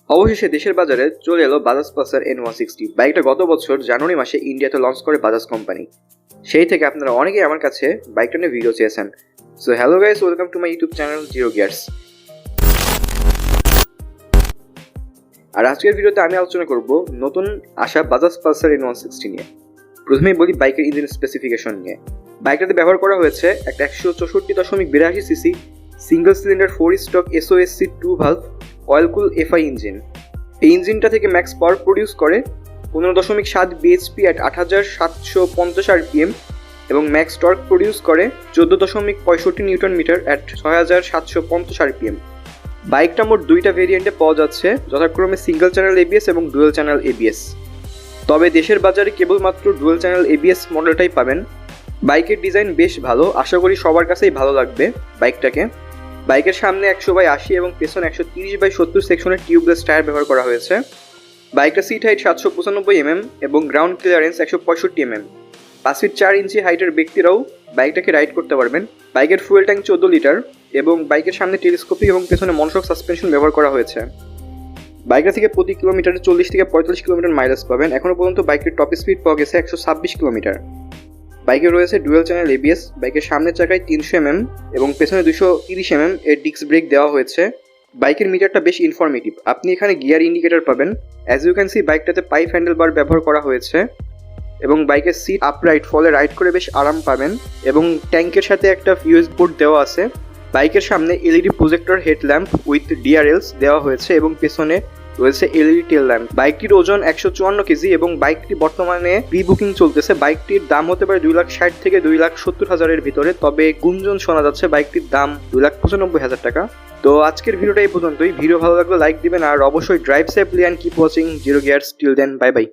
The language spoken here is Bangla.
অবশেষে দেশের বাজারে চলে এলো বাজাজ পালসার N160। বাইকটা গত বছর জানুয়ারি মাসে ইন্ডিয়াতে লঞ্চ করে বাজাজ কোম্পানি। সেই থেকে আপনারা অনেকেই আমার কাছে বাইকটা নিয়ে ভিডিও চেয়েছেন। So hello guys, welcome to my YouTube channel zero gears. আর আজকের ভিডিওতে আমি আলোচনা করব নতুন আসা বাজাজ পালসার N160 নিয়ে। প্রথমেই বলি বাইকের ইঞ্জিন স্পেসিফিকেশন নিয়ে। বাইকটাতে ব্যবহার করা হয়েছে একটা 164.82 CC single cylinder 4 stroke SOSC 2 valve oil কুল FI ইঞ্জিন। এই ইঞ্জিনটা থেকে ম্যাক্স পাওয়ার প্রডিউস করে 15.7 bhp at 8750 rpm এবং ম্যাক্স টর্ক প্রডিউস করে 14.65 নিউটন মিটার at 6750 rpm। বাইকটা মোট দুইটা ভেরিয়েন্টে পাওয়া যাচ্ছে, যথাক্রমে সিঙ্গেল চ্যানেল ABS এবং ডুয়েল চ্যানেল ABS। তবে দেশের বাজারে কেবলমাত্র ডুয়েল চ্যানেল ABS মডেলটাই পাবেন। বাইকের ডিজাইন বেশ ভালো, আশা করি সবার কাছেই ভালো লাগবে বাইকটাকে। বাইকের সামনে 100/80 এবং পেছনে 130/70 সেকশনের টিউবলেস টায়ার ব্যবহার করা হয়েছে। বাইকটা সিট হাইট 795 mm এবং গ্রাউন্ড ক্লিয়ারেন্স 165 mm। 5 ফিট 4 ইঞ্চি হাইটের ব্যক্তিরাও বাইকটাকে রাইড করতে পারবেন। বাইকের ফুয়েল ট্যাঙ্ক 14 লিটার এবং বাইকের সামনে টেলিস্কোপিক এবং পেছনে মনোশক সাসপেনশন ব্যবহার করা হয়েছে। বাইকটা থেকে প্রতি কিলোমিটারে 40 থেকে 45 কিলোমিটার মাইলেজ পাবেন। এখনও পর্যন্ত বাইকের টপ স্পিড পাওয়া গেছে 126 কিলোমিটার। বাইকে রয়েছে ডুয়েল চ্যানেল ABS। বাইকের সামনের চাকায় 300 mm এবং পেছনে 230 mm এর ডিস্ক ব্রেক দেওয়া হয়েছে। বাইকের মিটারটা বেশ ইনফরমেটিভ। আপনি এখানে গিয়ার ইন্ডিকেটর পাবেন। অ্যাজ ইউ ক্যান সি বাইকটাতে পাইপ হ্যান্ডেল বার ব্যবহার করা হয়েছে এবং বাইকের সিট আপরাইট, ফলে রাইড করে বেশ আরাম পাবেন এবং ট্যাঙ্কের সাথে একটা ফিউজ বোর্ড দেওয়া আছে। বাইকের সামনে LED projector headlamp with DRLs দেওয়া হয়েছে এবং পেছনে রয়েছে LED টেল ল্যাম্প। বাইকটির ওজন 154 কেজি এবং বাইকটি বর্তমানে প্রি বুকিং চলতেছে। বাইকটির দাম হতে পারে 2,60,000 থেকে 2,70,000 ভিতরে, তবে গুঞ্জন শোনা যাচ্ছে বাইকটির দাম 2,95,000 টাকা। তো আজকের ভিডিওটা এই পর্যন্তই। ভিডিও ভালো লাগলে লাইক দিবেন আর অবশ্যই drive safely and keep watching Zero Gears. Till then, bye by.